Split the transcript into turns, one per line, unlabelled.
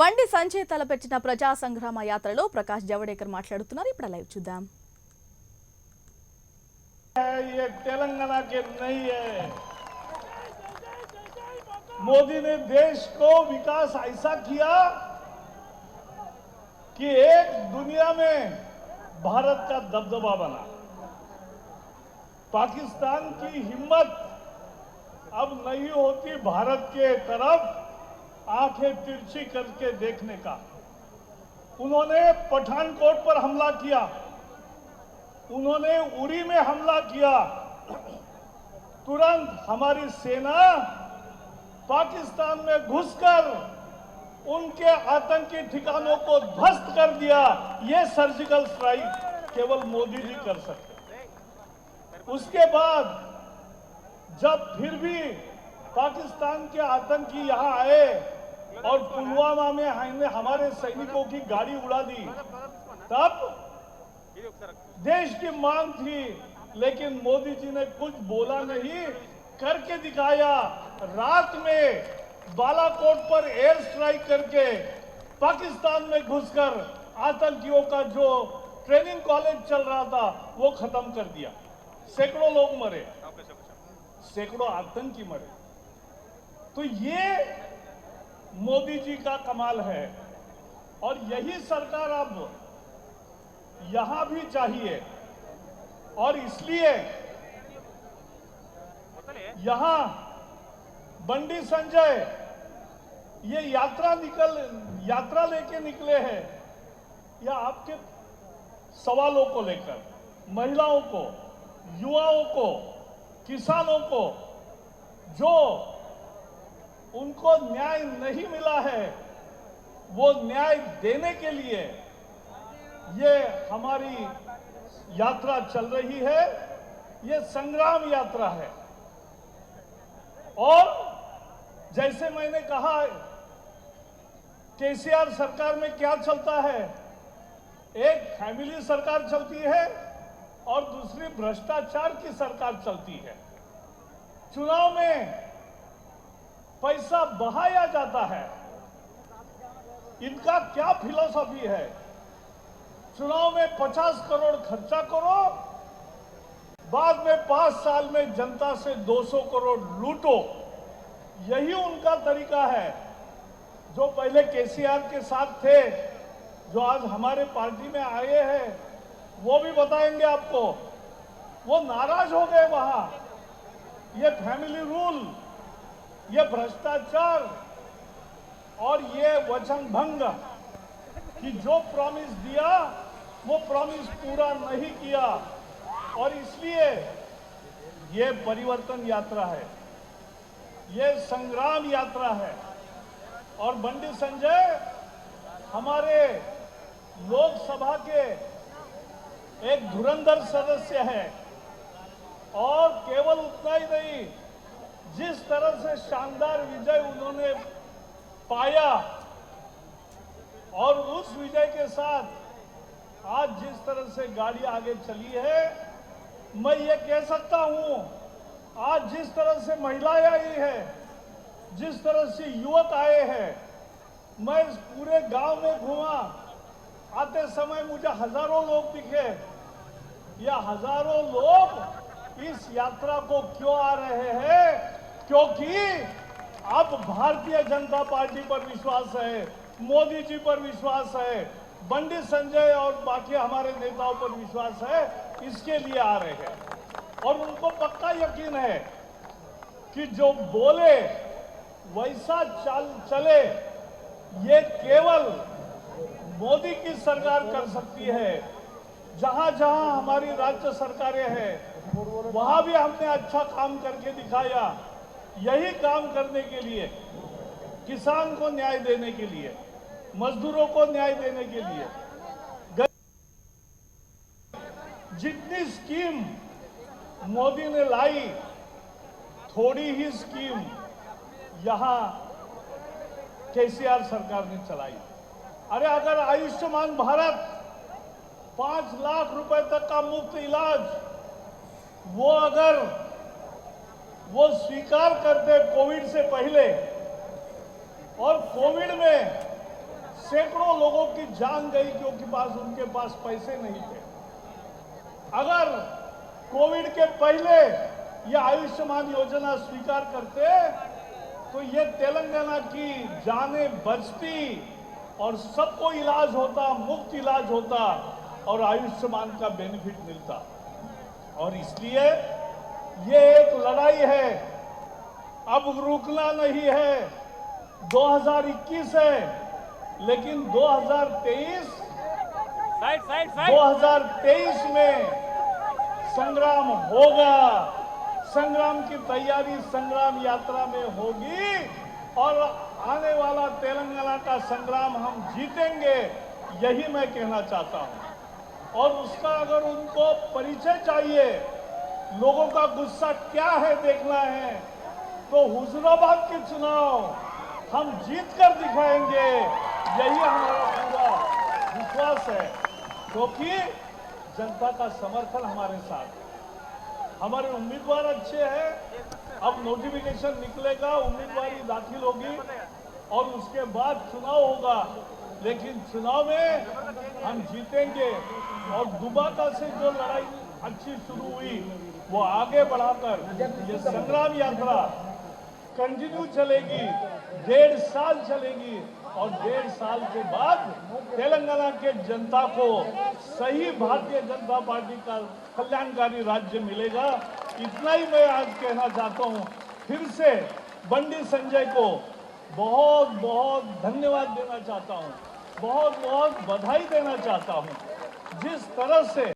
బండి సంజయ్ తలపెట్టిన ప్రజా సంగ్రామ యాత్రలో ప్రకాష్ జవడేకర్ మాట్లాడుతున్నారు. ఇప్పుడు లైవ్ చూద్దాం.
ये तेलंगाना के नहीं है। मोदी ने देश को विकास ऐसा किया कि एक दुनिया में भारत का दबदबा बना। पाकिस्तान की हिम्मत अब नहीं होती भारत के तरफ आंखें तिरछी करके देखने का। उन्होंने पठानकोट पर हमला किया, उन्होंने उरी में हमला किया। तुरंत हमारी सेना पाकिस्तान में घुसकर उनके आतंकी ठिकानों को ध्वस्त कर दिया। ये सर्जिकल स्ट्राइक केवल मोदी जी कर सकते। उसके बाद जब फिर भी पाकिस्तान के आतंकी यहां आए और पुलवामा में हमारे सैनिकों की गाड़ी उड़ा दी, तब देश की मांग थी, लेकिन मोदी जी ने कुछ बोला नहीं, करके दिखाया। रात में बालाकोट पर एयर स्ट्राइक करके पाकिस्तान में घुसकर आतंकियों का जो ट्रेनिंग कॉलेज चल रहा था वो खत्म कर दिया। सैकड़ों लोग मरे, सैकड़ों आतंकी मरे। तो ये मोदी जी का कमाल है और यही सरकार अब यहां भी चाहिए। और इसलिए यहां बंडी संजय ये यात्रा लेके निकले हैं, या आपके सवालों को लेकर, महिलाओं को, युवाओं को, किसानों को जो उनको न्याय नहीं मिला है वो न्याय देने के लिए ये हमारी यात्रा चल रही है। ये संग्राम यात्रा है। और जैसे मैंने कहा, केसीआर सरकार में क्या चलता है, एक फैमिली सरकार चलती है और दूसरी भ्रष्टाचार की सरकार चलती है। चुनाव में पैसा बहाया जाता है। इनका क्या फिलॉसफी है, चुनाव में 50 करोड़ खर्चा करो, बाद में 5 साल में जनता से 200 करोड़ लूटो। यही उनका तरीका है। जो पहले केसीआर के साथ थे, जो आज हमारे पार्टी में आए हैं, वो भी बताएंगे आपको, वो नाराज हो गए वहां। ये फैमिली रूल, ये भ्रष्टाचार और ये वचन भंग कि जो प्रॉमिस दिया वो प्रॉमिस पूरा नहीं किया। और इसलिए ये परिवर्तन यात्रा है, ये संग्राम यात्रा है। और बंडी संजय हमारे लोकसभा के एक धुरंधर सदस्य है। और केवल उतना ही नहीं, जिस तरह से शानदार विजय उन्होंने पाया और उस विजय के साथ आज जिस तरह से गाड़ी आगे चली है, मैं ये कह सकता हूं, आज जिस तरह से महिलाएं आई है, जिस तरह से युवक आए हैं, मैं इस पूरे गांव में घूमा, आते समय मुझे हजारों लोग दिखे। या हजारों लोग इस यात्रा को क्यों आ रहे हैं, क्योंकि अब भारतीय जनता पार्टी पर विश्वास है, मोदी जी पर विश्वास है, बंडी संजय और बाकी हमारे नेताओं पर विश्वास है, इसके लिए आ रहे हैं। और उनको पक्का यकीन है कि जो बोले वैसा चले, ये केवल मोदी की सरकार कर सकती है। जहां जहां हमारी राज्य सरकारें हैं वहां भी हमने अच्छा काम करके दिखाया। यही काम करने के लिए, किसान को न्याय देने के लिए, मजदूरों को न्याय देने के लिए, जितनी स्कीम मोदी ने लाई, थोड़ी ही स्कीम यहां केसीआर सरकार ने चलाई। अरे अगर आयुष्मान भारत 5 लाख रुपए तक का मुफ्त इलाज, वो अगर वो स्वीकार करते कोविड से पहले, और कोविड में सैकड़ों लोगों की जान गई क्योंकि उनके पास पैसे नहीं थे। अगर कोविड के पहले ये आयुष्मान योजना स्वीकार करते तो ये तेलंगाना की जानें बचती और सबको इलाज होता, मुफ्त इलाज होता और आयुष्मान का बेनिफिट मिलता। और इसलिए ये एक लड़ाई है, अब रुकना नहीं है। 2021 है, लेकिन 2023 में संग्राम होगा। संग्राम की तैयारी संग्राम यात्रा में होगी और आने वाला तेलंगाना का संग्राम हम जीतेंगे, यही मैं कहना चाहता हूं। और उसका अगर उनको परिचय चाहिए, लोगों का गुस्सा क्या है देखना है, तो हुजूराबाद के चुनाव हम जीत कर दिखाएंगे, यही हमारा पूरा विश्वास है। क्योंकि जनता का समर्थन हमारे साथ है, हमारे उम्मीदवार अच्छे हैं। अब नोटिफिकेशन निकलेगा, उम्मीदवारी दाखिल होगी और उसके बाद चुनाव होगा, लेकिन चुनाव में हम जीतेंगे। और दुबाका से जो लड़ाई अच्छी शुरू हुई वो आगे बढ़ाकर ये संग्राम यात्रा कंटिन्यू चलेगी, 1.5 साल चलेगी और 1.5 साल के बाद तेलंगाना के जनता को सही भारतीय जनता पार्टी का कल्याणकारी राज्य मिलेगा। इतना ही मैं आज कहना चाहता हूं। फिर से बंडी संजय को बहुत बहुत धन्यवाद देना चाहता हूं, बहुत बहुत बधाई देना चाहता हूं। जिस तरह से